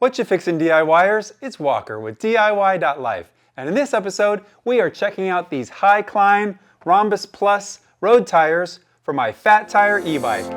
What you fixin' DIYers? It's Walker with DIWHY.LIFE, and in this episode we are checking out these Hycline Rhombus Plus road tires for my fat tire e-bike.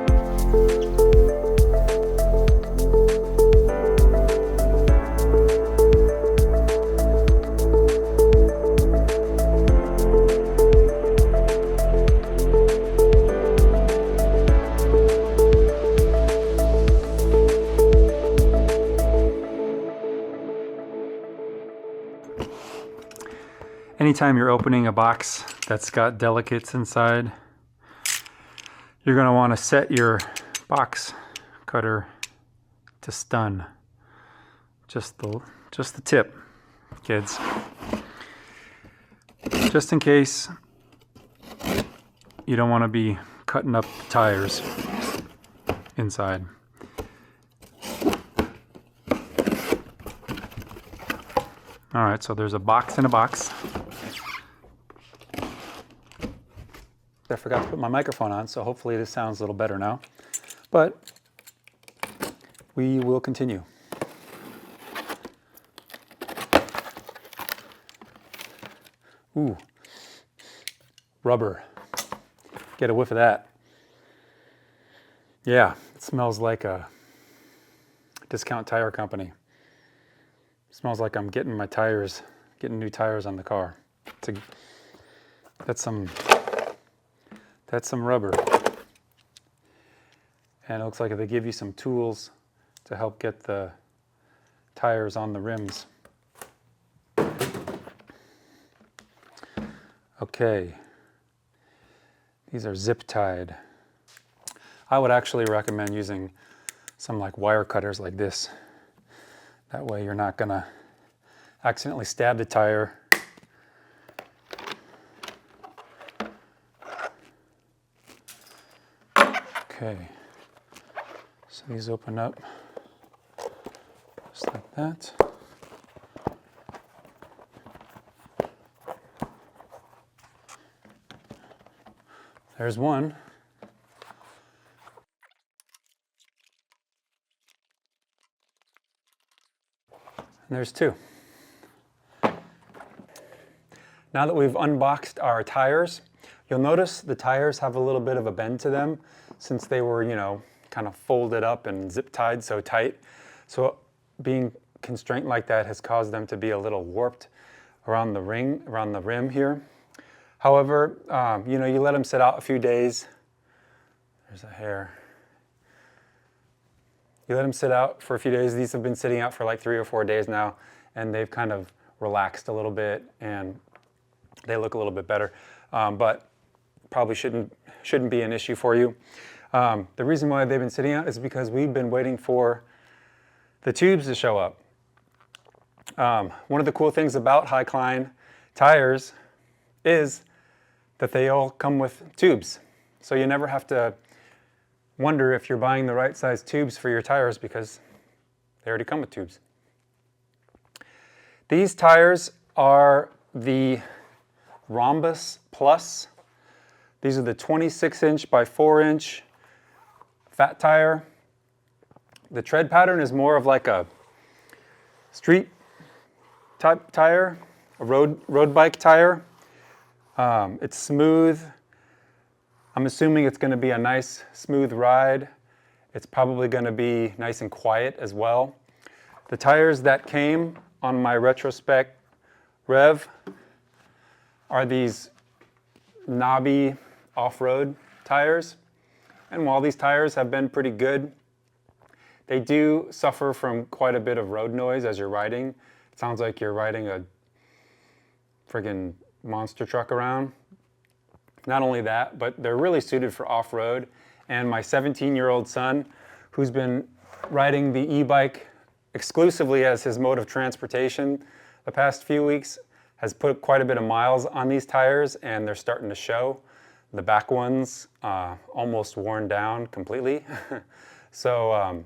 Anytime you're opening a box that's got delicates inside, you're going to want to set your box cutter to stun. Just the tip, kids. Just in case you don't want to be cutting up tires inside. Alright, so there's a box in a box. I forgot to put my microphone on, so hopefully this sounds a little better now. But we will continue. Ooh, rubber. Get a whiff of that. Yeah, it smells like a discount tire company. It smells like I'm getting my tires, getting new tires on the car. That's some rubber. And it looks like they give you some tools to help get the tires on the rims. Okay. These are zip tied. I would actually recommend using some like wire cutters like this. That way you're not gonna accidentally stab the tire. Okay, so these open up just like that. There's one. And there's two. Now that we've unboxed our tires, you'll notice the tires have a little bit of a bend to them since they were, kind of folded up and zip tied so tight. So being constrained like that has caused them to be a little warped around the rim here. However, you let them sit out a few days. There's a hair. You let them sit out for a few days. These have been sitting out for like 3 or 4 days now, and they've kind of relaxed a little bit and they look a little bit better, but probably shouldn't be an issue for you. The reason why they've been sitting out is because we've been waiting for the tubes to show up. One of the cool things about Hycline tires is that they all come with tubes. So you never have to wonder if you're buying the right size tubes for your tires because they already come with tubes. These tires are the Rhombus Plus. These are the 26-inch by 4-inch fat tire. The tread pattern is more of like a street type tire, a road bike tire. It's smooth. I'm assuming it's going to be a nice smooth ride. It's probably going to be nice and quiet as well. The tires that came on my Retrospec Rev are these knobby off-road tires. And while these tires have been pretty good, they do suffer from quite a bit of road noise as you're riding. It sounds like you're riding a friggin' monster truck around. Not only that, but they're really suited for off-road. And my 17-year-old son, who's been riding the e-bike exclusively as his mode of transportation the past few weeks, has put quite a bit of miles on these tires, and they're starting to show. The back ones almost worn down completely. So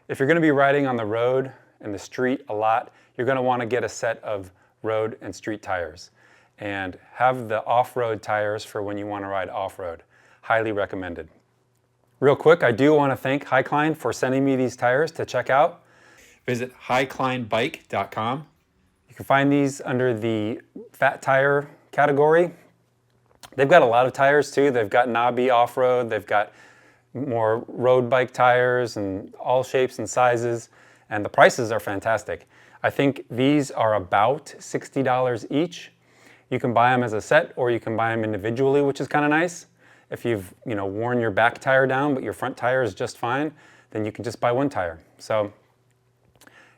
if you're going to be riding on the road and the street a lot, you're going to want to get a set of road and street tires. And have the off-road tires for when you want to ride off-road. Highly recommended. Real quick, I do want to thank Hycline for sending me these tires to check out. visit HyclineBike.com. You can find these under the fat tire category. They've got a lot of tires too. They've got knobby off-road, they've got more road bike tires and all shapes and sizes, and the prices are fantastic. I think these are about $60 each. You can buy them as a set or you can buy them individually, which is kind of nice. If you've worn your back tire down but your front tire is just fine, then you can just buy one tire. So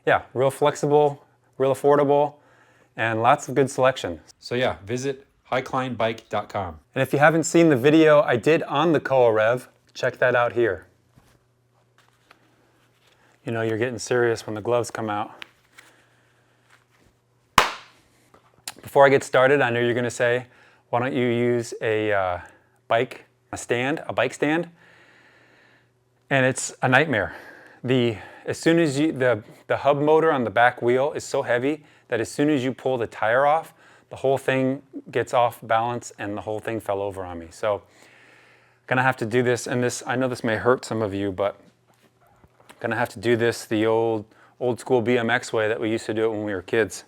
yeah, real flexible, real affordable, and lots of good selection. So yeah, visit HyclineBike.com. And if you haven't seen the video I did on the Koa Rev, check that out here. You know you're getting serious when the gloves come out. Before I get started, I know you're going to say, why don't you use a bike stand? And it's a nightmare. As soon as the hub motor on the back wheel is so heavy that as soon as you pull the tire off, the whole thing gets off balance and the whole thing fell over on me. So gonna have to do this, and I know this may hurt some of you, but gonna have to do this the old school BMX way that we used to do it when we were kids.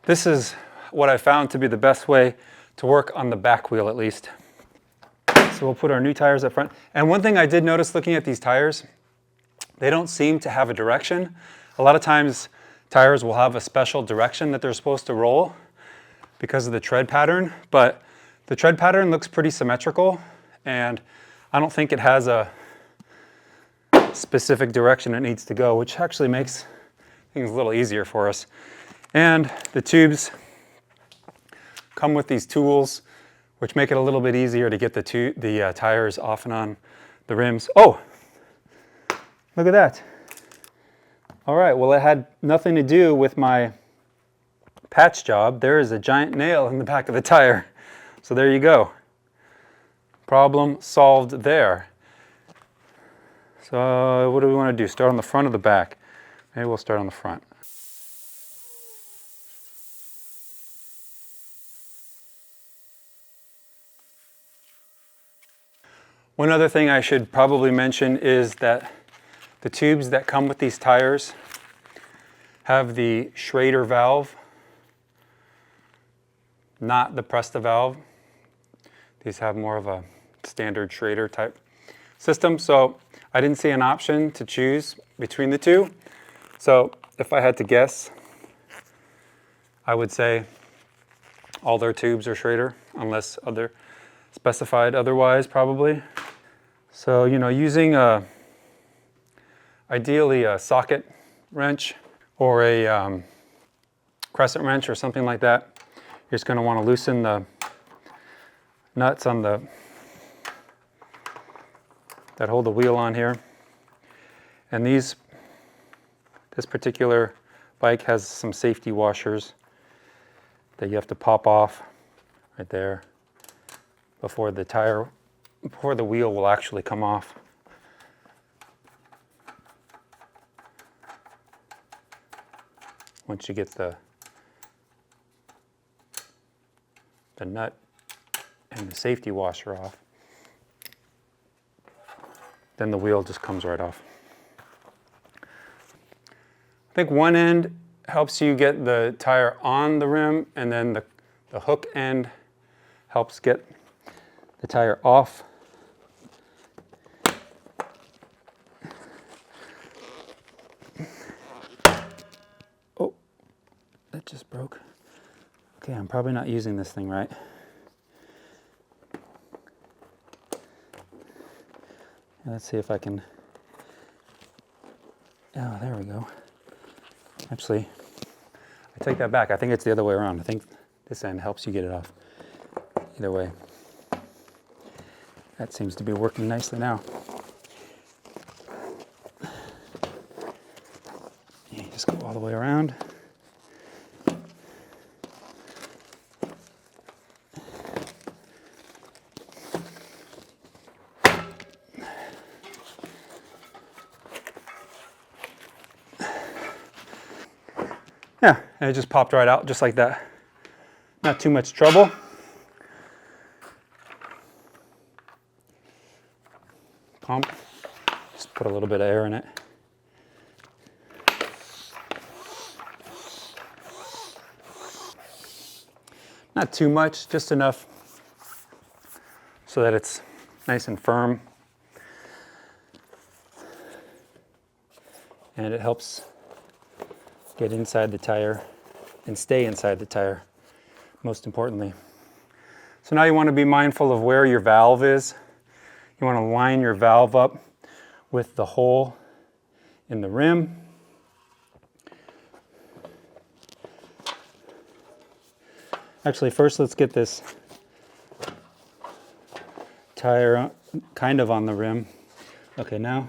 This is what I found to be the best way to work on the back wheel, at least. So we'll put our new tires up front. And one thing I did notice looking at these tires, they don't seem to have a direction. A lot of times tires will have a special direction that they're supposed to roll because of the tread pattern, but the tread pattern looks pretty symmetrical, and I don't think it has a specific direction it needs to go, which actually makes things a little easier for us. And the tubes come with these tools, which make it a little bit easier to get the tires off and on the rims. Oh, look at that. All right, well, it had nothing to do with my patch job. There is a giant nail in the back of the tire. So there you go. Problem solved there. So what do we want to do? Start on the front or the back? Maybe we'll start on the front. One other thing I should probably mention is that the tubes that come with these tires have the Schrader valve, not the Presta valve. These have more of a standard Schrader type system, so I didn't see an option to choose between the two. So if I had to guess, I would say all their tubes are Schrader, unless specified otherwise, probably. So, using ideally a socket wrench or a crescent wrench or something like that, you're just going to want to loosen the nuts on that hold the wheel on here. And this particular bike has some safety washers that you have to pop off right there before the wheel will actually come off. Once you get the nut and the safety washer off, then the wheel just comes right off. I think one end helps you get the tire on the rim, and then the hook end helps get the tire off. Oh, that just broke. Okay, I'm probably not using this thing right. Let's see if I can. Oh, there we go. Actually, I take that back. I think it's the other way around. I think this end helps you get it off. Either way. That seems to be working nicely now. You just go all the way around. Yeah, and it just popped right out just like that. Not too much trouble. pump. Just put a little bit of air in it. Not too much, just enough so that it's nice and firm. And it helps get inside the tire and stay inside the tire, most importantly. So now you want to be mindful of where your valve is. You want to line your valve up with the hole in the rim. Actually, first let's get this tire kind of on the rim. Okay, now,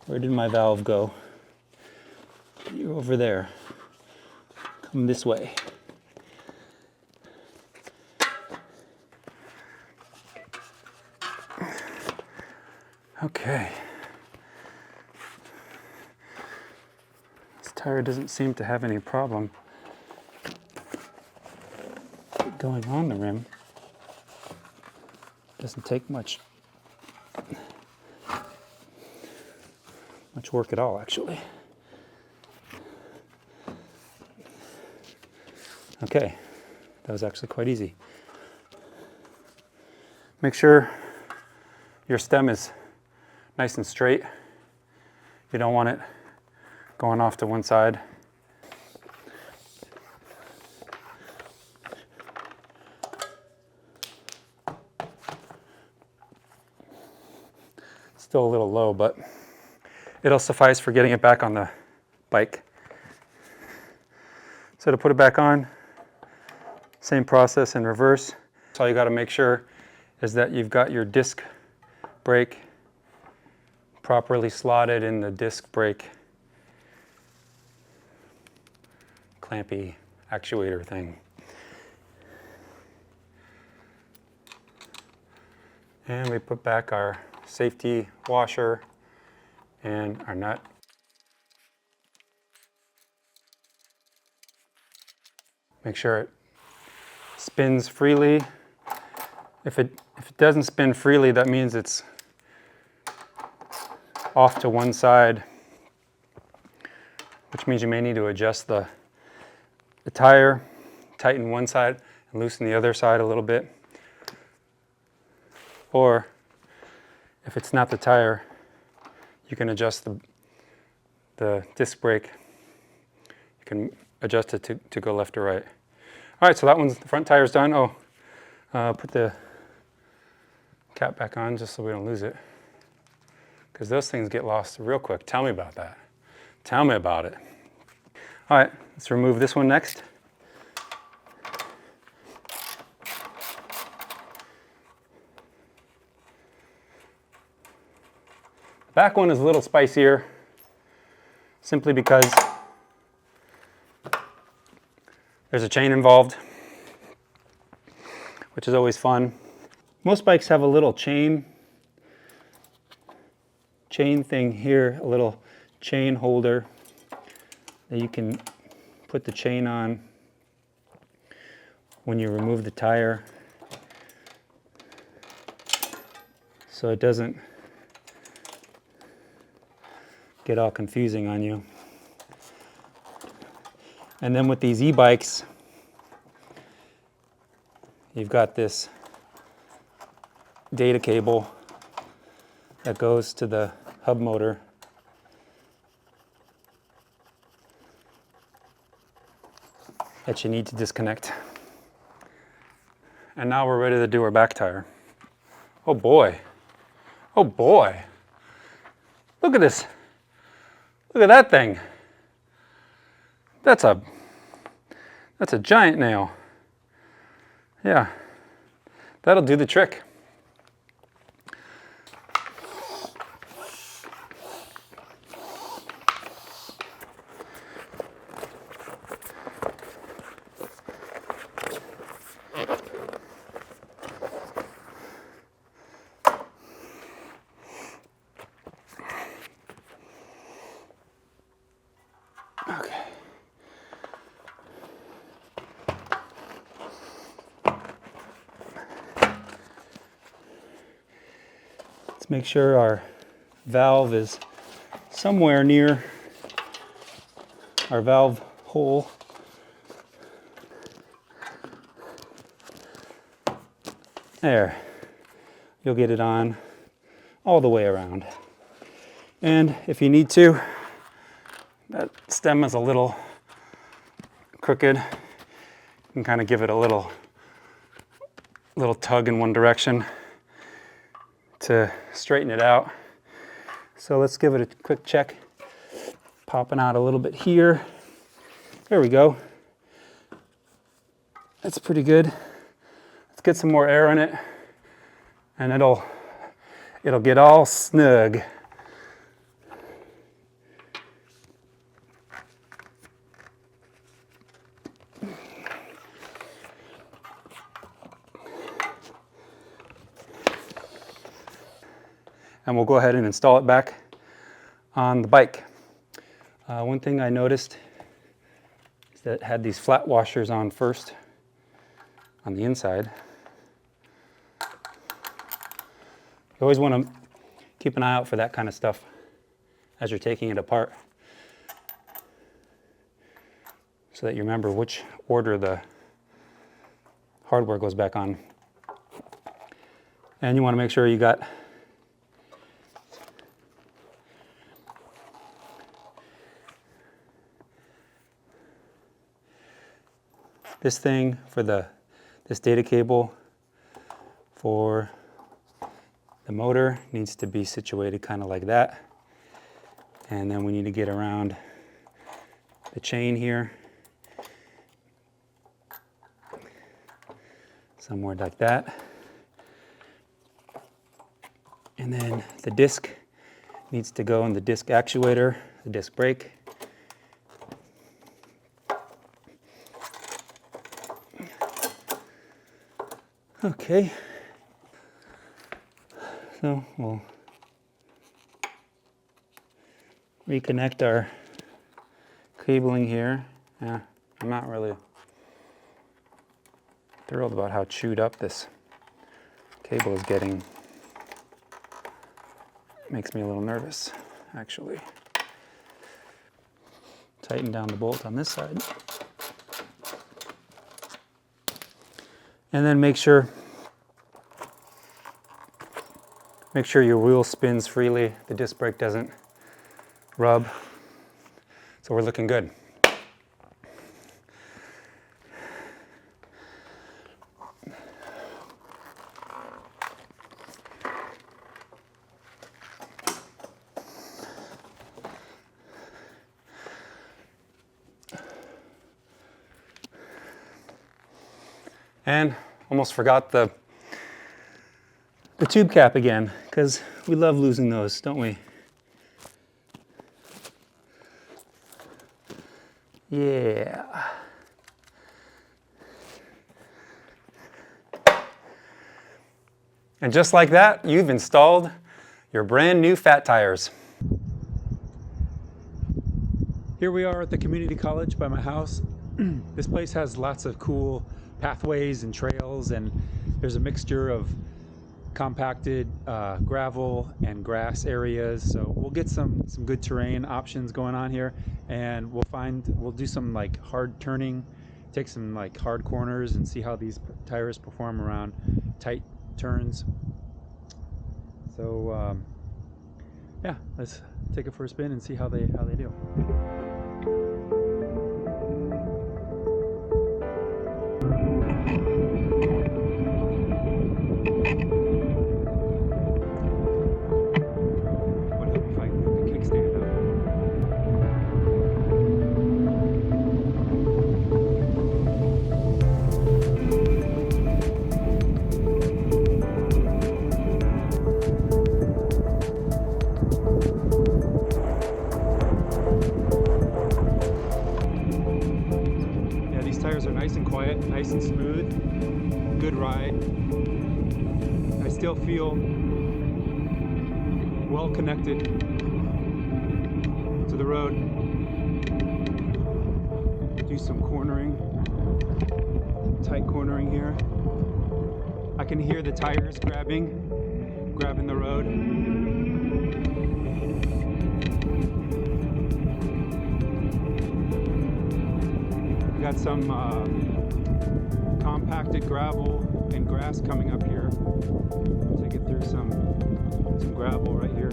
where did my valve go? You're over there. Come this way. Okay. This tire doesn't seem to have any problem going on the rim. Doesn't take much work at all, actually. Okay, that was actually quite easy. Make sure your stem is nice and straight. You don't want it going off to one side. Still a little low, but it'll suffice for getting it back on the bike. So to put it back on, same process in reverse. So all you got to make sure is that you've got your disc brake properly slotted in the disc brake clampy actuator thing. And we put back our safety washer and our nut. Make sure it spins freely. If it doesn't spin freely, that means it's off to one side, which means you may need to adjust the tire, tighten one side and loosen the other side a little bit. Or if it's not the tire, you can adjust the disc brake. You can adjust it to go left or right. All right, so that one's, the front tire's done. Put the cap back on just so we don't lose it, because those things get lost real quick. Tell me about that. Tell me about it. All right, let's remove this one next. The back one is a little spicier, simply because there's a chain involved, which is always fun. Most bikes have a little chain thing here, a little chain holder that you can put the chain on when you remove the tire, so it doesn't get all confusing on you. And then with these e-bikes, you've got this data cable that goes to the hub motor. That you need to disconnect. And now we're ready to do our back tire. Oh boy. Oh boy. Look at this. Look at that thing. That's a giant nail. Yeah, that'll do the trick. Okay. Let's make sure our valve is somewhere near our valve hole. There. You'll get it on all the way around. And if you need to, that stem is a little crooked. You can kind of give it a little tug in one direction to straighten it out. So let's give it a quick check. Popping out a little bit here. There we go. That's pretty good. Let's get some more air in it, and it'll get all snug. And we'll go ahead and install it back on the bike. One thing I noticed is that it had these flat washers on first on the inside. You always want to keep an eye out for that kind of stuff as you're taking it apart, so that you remember which order the hardware goes back on. And you want to make sure you got this thing for this data cable for the motor needs to be situated kind of like that. And then we need to get around the chain here, somewhere like that. And then the disc needs to go in the disc actuator, the disc brake. Okay, so we'll reconnect our cabling here. Yeah, I'm not really thrilled about how chewed up this cable is getting. Makes me a little nervous, actually. Tighten down the bolt on this side. And then make sure your wheel spins freely, the disc brake doesn't rub. So we're looking good. And almost forgot the tube cap again, because we love losing those, don't we? Yeah. And just like that, you've installed your brand new fat tires. Here we are at the community college by my house. This place has lots of cool pathways and trails, and there's a mixture of compacted gravel and grass areas, so we'll get some good terrain options going on here, and we'll do some like hard turning, take some like hard corners and see how these tires perform around tight turns. So yeah, let's take it for a spin and see how they do. Tires are nice and quiet, nice and smooth, good ride. I still feel well connected to the road. Do some cornering, tight cornering here. I can hear the tires grabbing grabbing the road. We got some compacted gravel and grass coming up here. Take it through some gravel right here.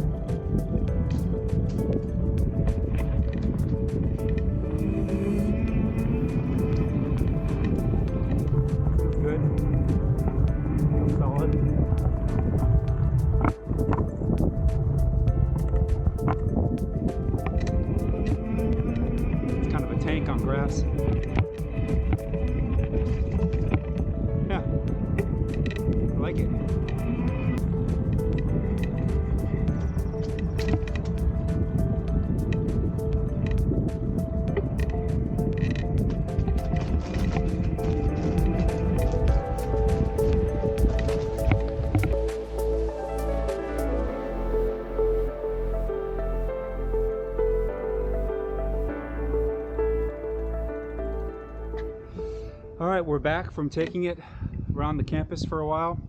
Feels good. Feels solid. It's kind of a tank on grass. Yeah, I like it. All right, we're back from taking it around the campus for a while.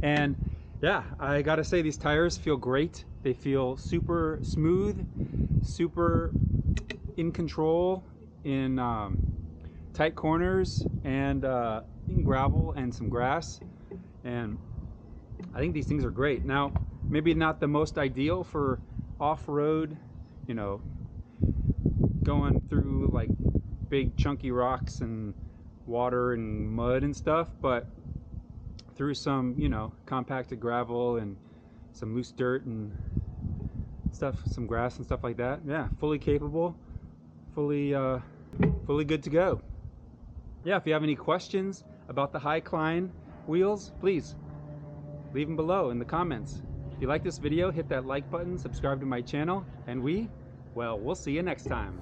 And yeah, I gotta say these tires feel great. They feel super smooth, super in control in tight corners and in gravel and some grass. And I think these things are great. Now, maybe not the most ideal for off-road, you know, going through like big chunky rocks and water and mud and stuff, but through some, you know, compacted gravel and some loose dirt and stuff, some grass and stuff like that. Yeah, fully capable, fully good to go. Yeah, if you have any questions about the Hycline wheels, please leave them below in the comments. If you like this video, hit that like button, subscribe to my channel, and we'll see you next time.